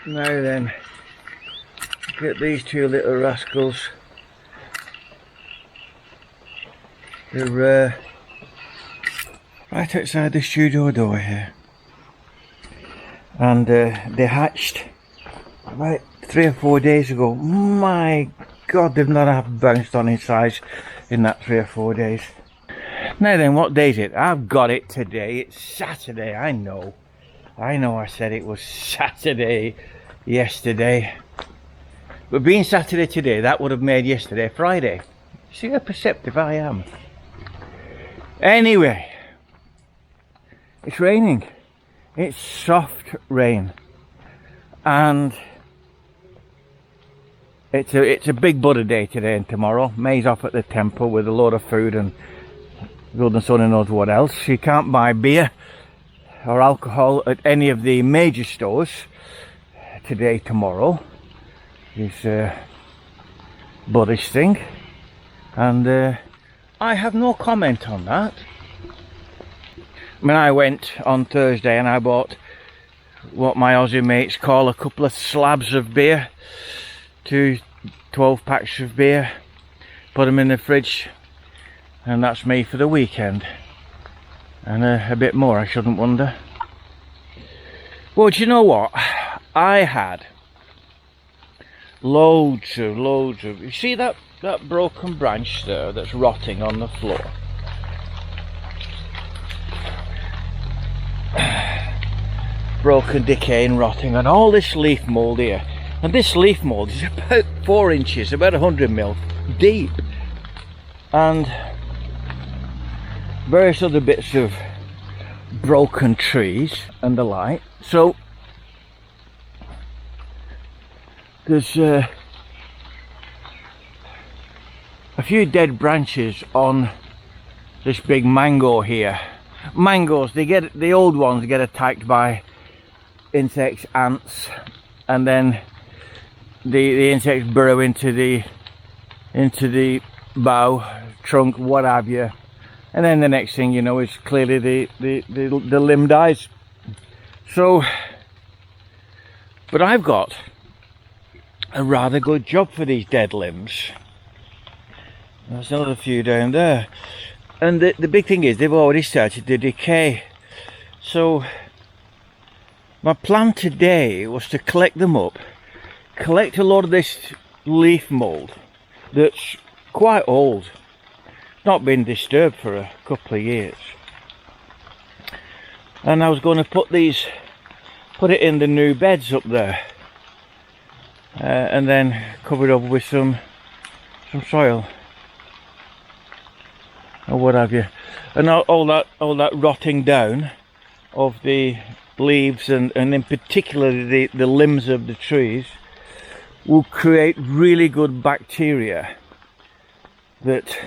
Now then, get these two little rascals. They're right outside the studio door here, and they hatched about 3 or 4 days ago. My God, they've not have bounced on in size in that 3 or 4 days. Now then, what day is it? I've got it today. It's Saturday. I know I said it was Saturday yesterday, but being Saturday today, that would have made yesterday Friday. See how perceptive I am. Anyway, it's raining. It's soft rain, and it's a big Buddha day today and tomorrow. May's off at the temple with a load of food and goodness only knows what else. She can't buy beer or alcohol at any of the major stores today, tomorrow. This Buddhist thing, and I have no comment on that. I mean, I went on Thursday and I bought what my Aussie mates call a couple of slabs of beer, 2 12 packs of beer, put them in the fridge, and that's me for the weekend, and a bit more, I shouldn't wonder. Well, do you know what? I had loads of, you see that broken branch there that's rotting on the floor? Broken, decaying, rotting, and all this leaf mould here. And this leaf mould is about 4 inches, about 100 mil deep, and various other bits of broken trees and the like. So there's a few dead branches on this big mango here. Mangoes, the old ones get attacked by insects, ants, and then the insects burrow into the bough, trunk, what have you, and then the next thing you know is clearly the limb dies. So, but I've got a rather good job for these dead limbs. There's another few down there, and the big thing is they've already started to decay. So my plan today was to collect them up, collect a lot of this leaf mould that's quite old, not been disturbed for a couple of years, and I was going to put it in the new beds up there, and then cover it over with some soil or what have you, and all that rotting down of the leaves and in particular the limbs of the trees will create really good bacteria that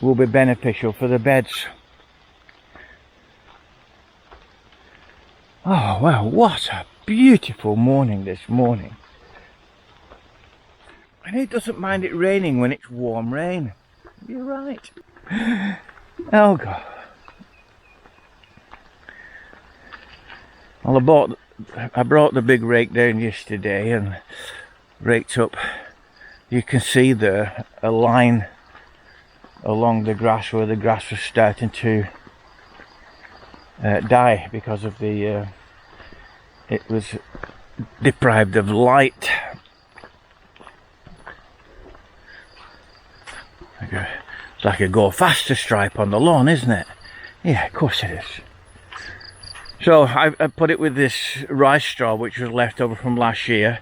will be beneficial for the beds. Oh wow, what a beautiful morning this morning. And it doesn't mind it raining when it's warm rain. You're right. Oh God. Well, I brought the big rake down yesterday and raked up. You can see there a line along the grass where the grass was starting to die because of it was deprived of light. It's like a go faster stripe on the lawn, isn't it? Yeah, of course it is. So I put it with this rice straw which was left over from last year.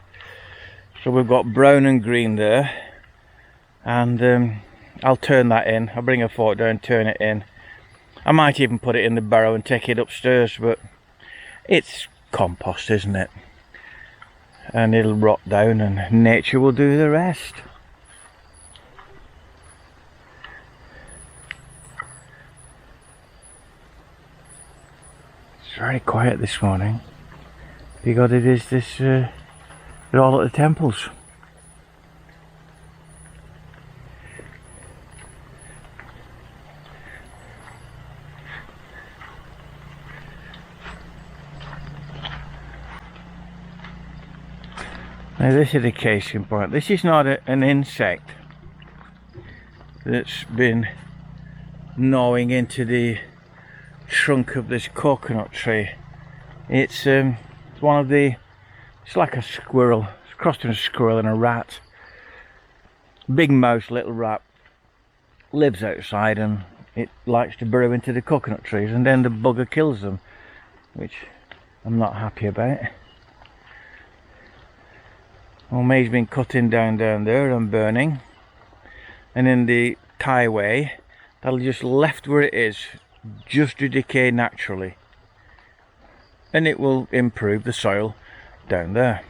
So we've got brown and green there, and I'll turn that in. I'll bring a fork down, turn it in. I might even put it in the barrow and take it upstairs, but it's compost, isn't it? And it'll rot down and nature will do the rest. It's very quiet this morning because it is this they're all at the temples. Now this is a case in point. This is not an insect that's been gnawing into the trunk of this coconut tree. It's one of the, it's like a squirrel. It's crossed between a squirrel and a rat. Big mouse, little rat. Lives outside and it likes to burrow into the coconut trees, and then the bugger kills them, which I'm not happy about. Well, May's been cutting down there and burning, and in the tieway that'll just left where it is, just to decay naturally, and it will improve the soil down there.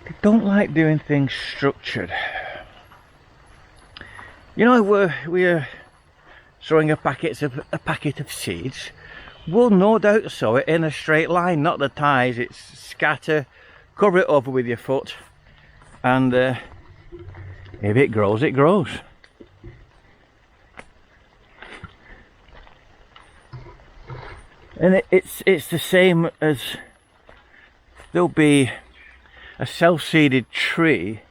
I don't like doing things structured. You know, we're sowing a packet of seeds. We'll no doubt sow it in a straight line, not the ties. It's scatter, cover it over with your foot, and if it grows, it grows. And it's the same as there'll be a self-seeded tree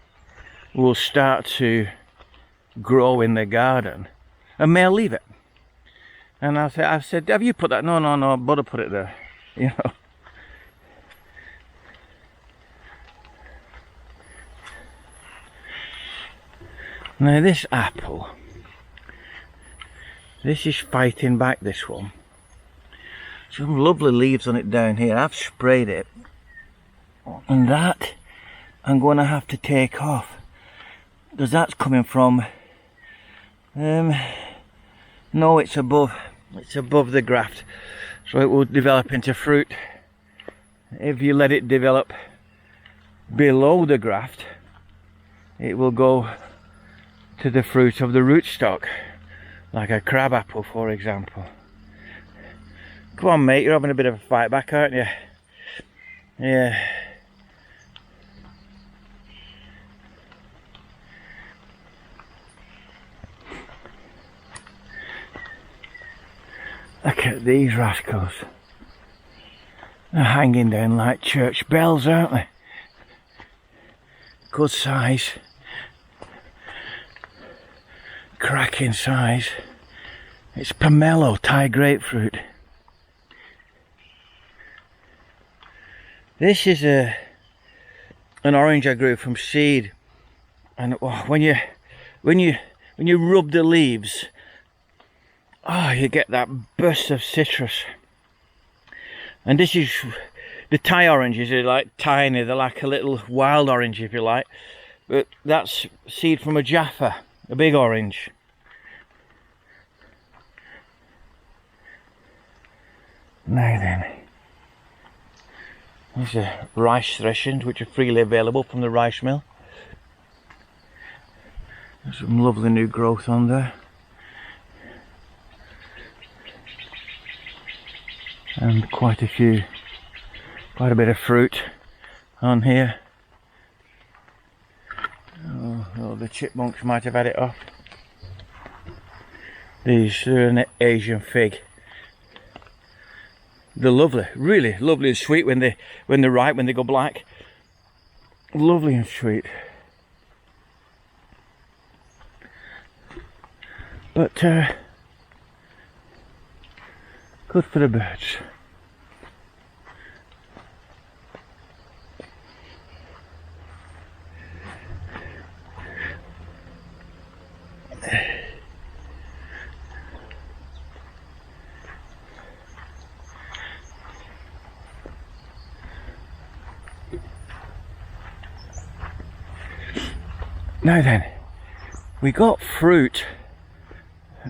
will start to grow in the garden, and May leave it. And I've said, have you put that? No, Buddha put it there. You know. Now this apple, this is fighting back, this one. Some lovely leaves on it down here. I've sprayed it, and that I'm going to have to take off, because that's coming from no, it's above the graft, so it will develop into fruit. If you let it develop below the graft, it will go to the fruit of the rootstock, like a crab apple, for example. Come on, mate, you're having a bit of a fight back, aren't you? Yeah. Look at these rascals. They're hanging down like church bells, aren't they? Good size. Cracking size. It's pomelo, Thai grapefruit. This is an orange I grew from seed, and when you rub the leaves, oh, you get that burst of citrus. And this is the Thai oranges. Are like tiny. They're like a little wild orange, if you like. But that's seed from a Jaffa, a big orange. Now then, these are rice threshings, which are freely available from the rice mill. There's some lovely new growth on there. And quite a bit of fruit on here. Oh, the chipmunks might have had it off. These are an Asian fig. They're lovely, really lovely and sweet when they're ripe, when they go black. Lovely and sweet. But good for the birds. Now then, we got fruit,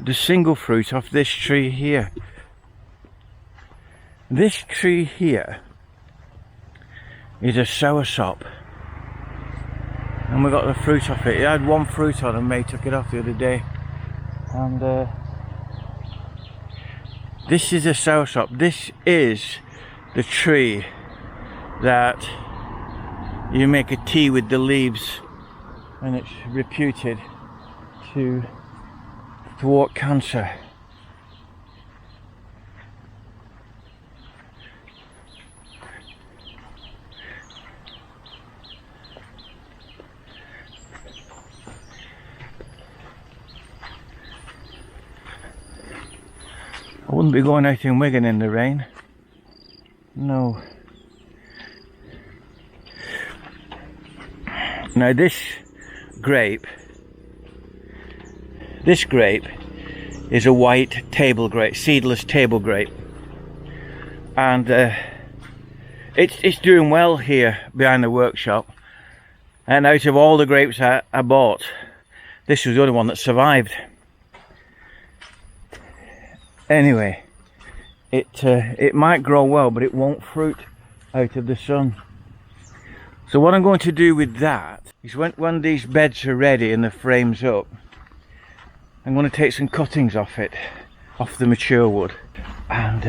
the single fruit off this tree here. This tree here is a soursop, and we got the fruit off it. It had one fruit on, and May took it off the other day. And this is a soursop. This is the tree that you make a tea with the leaves, and it's reputed to thwart cancer. wouldn't be going out in Wigan in the rain. No. Now this grape is a white table grape, seedless table grape, and it's doing well here behind the workshop. And out of all the grapes I bought, this was the only one that survived. Anyway, it might grow well, but it won't fruit out of the sun. So what I'm going to do with that is when these beds are ready and the frame's up, I'm going to take some cuttings off it, off the mature wood, and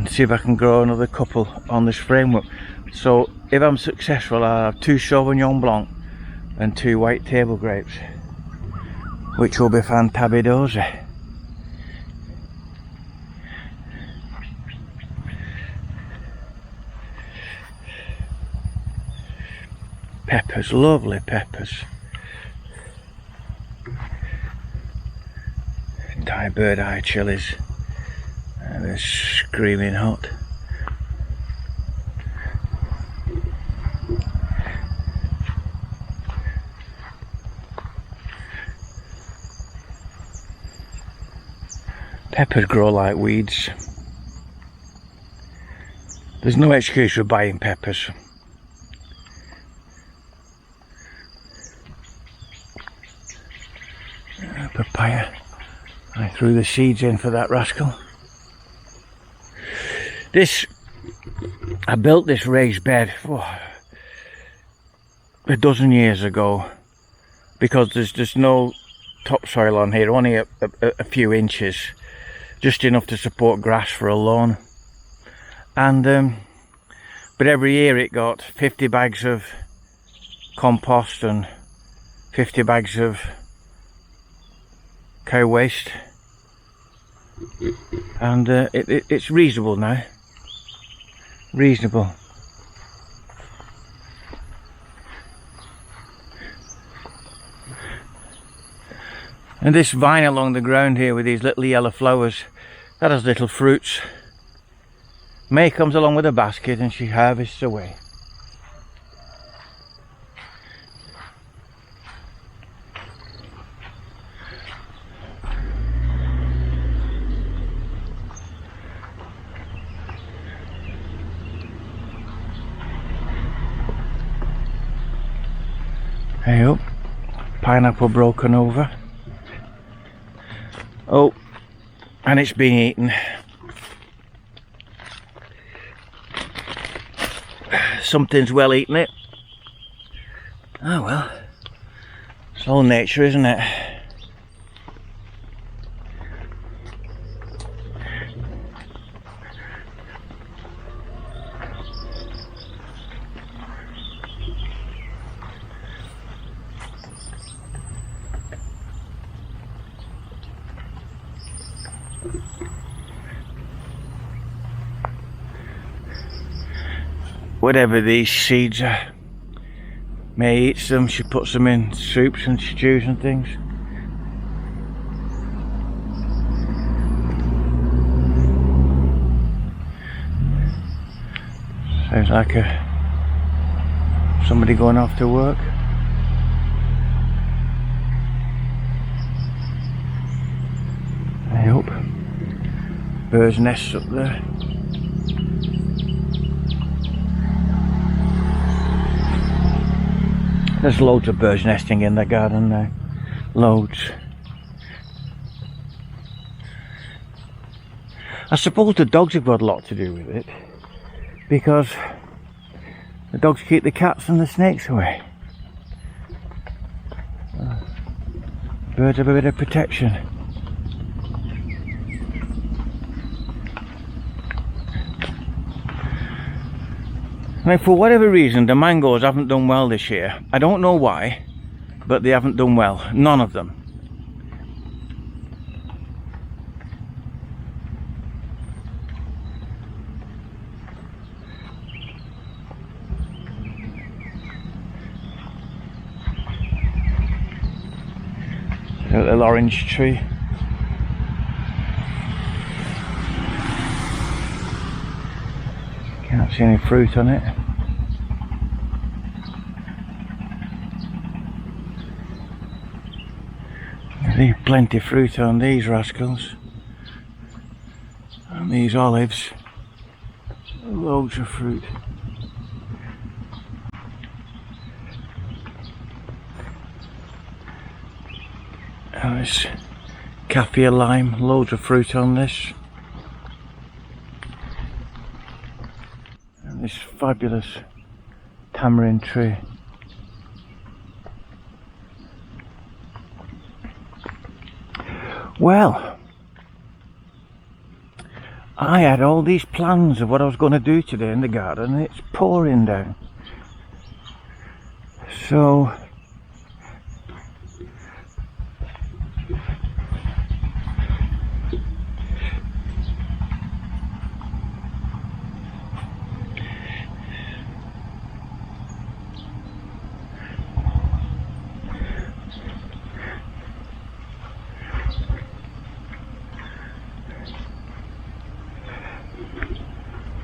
see if I can grow another couple on this framework. So if I'm successful, I'll have 2 Sauvignon Blanc and 2 white table grapes, which will be fantabidosi. Peppers, lovely peppers. Thai bird eye chilies. They're screaming hot. Peppers grow like weeds. There's no excuse for buying peppers. Papaya. I threw the seeds in for that rascal. I built this raised bed a dozen years ago because there's no topsoil on here, only a few inches, just enough to support grass for a lawn. And but every year it got 50 bags of compost and 50 bags of cow waste, and it's reasonable now. Reasonable. And this vine along the ground here with these little yellow flowers, that has little fruits. May comes along with a basket and she harvests away. Hey up, pineapple broken over. Oh, and it's been eaten. Something's well eaten it. Oh well, it's all nature, isn't it? Whatever these seeds are, May eats them, she puts them in soups and stews and things. Sounds like somebody going off to work. I hope. Birds' nests up there. There's loads of birds nesting in the garden now. Loads. I suppose the dogs have got a lot to do with it, because the dogs keep the cats and the snakes away. Birds have a bit of protection. Now, for whatever reason, the mangoes haven't done well this year. I don't know why, but they haven't done well. None of them. A little orange tree. Don't see any fruit on it. There's plenty of fruit on these rascals. And these olives. Loads of fruit. And this kaffir lime, loads of fruit on this. And this fabulous tamarind tree. Well, I had all these plans of what I was going to do today in the garden, and it's pouring down. So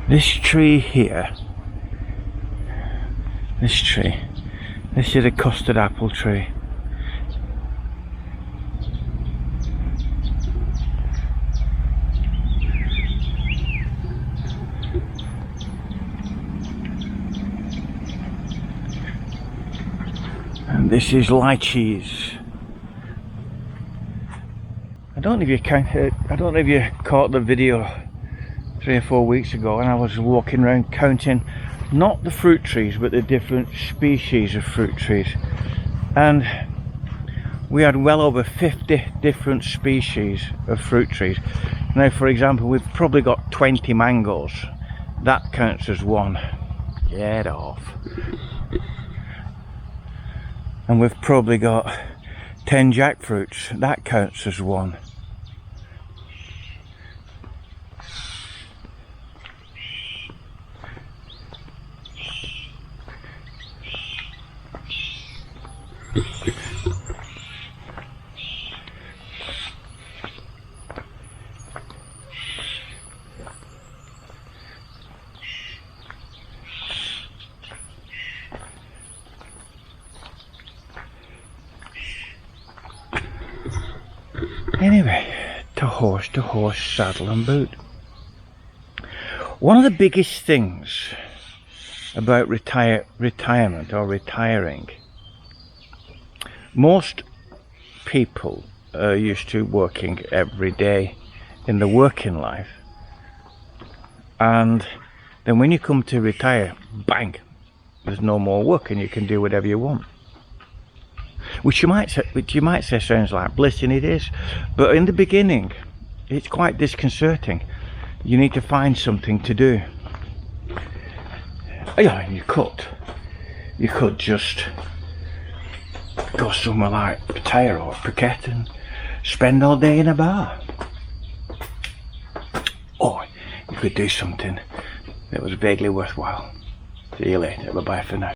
this tree here, this is a custard apple tree. And this is lychees. I don't know if you caught the video 3 or 4 weeks ago, and I was walking around counting not the fruit trees but the different species of fruit trees, and we had well over 50 different species of fruit trees. Now, for example, we've probably got 20 mangoes. That counts as one. Get off. And we've probably got 10 jackfruits. That counts as one. Anyway, to horse, saddle and boot. One of the biggest things about retirement or retiring, most people are used to working every day in the working life, and then when you come to retire, bang, there's no more work and you can do whatever you want. Which you might say sounds like bliss, and it is, but in the beginning it's quite disconcerting. You need to find something to do. Yeah, you could just go somewhere like Pattaya or Phuket and spend all day in a bar, or you could do something that was vaguely worthwhile. See you later. Bye bye for now.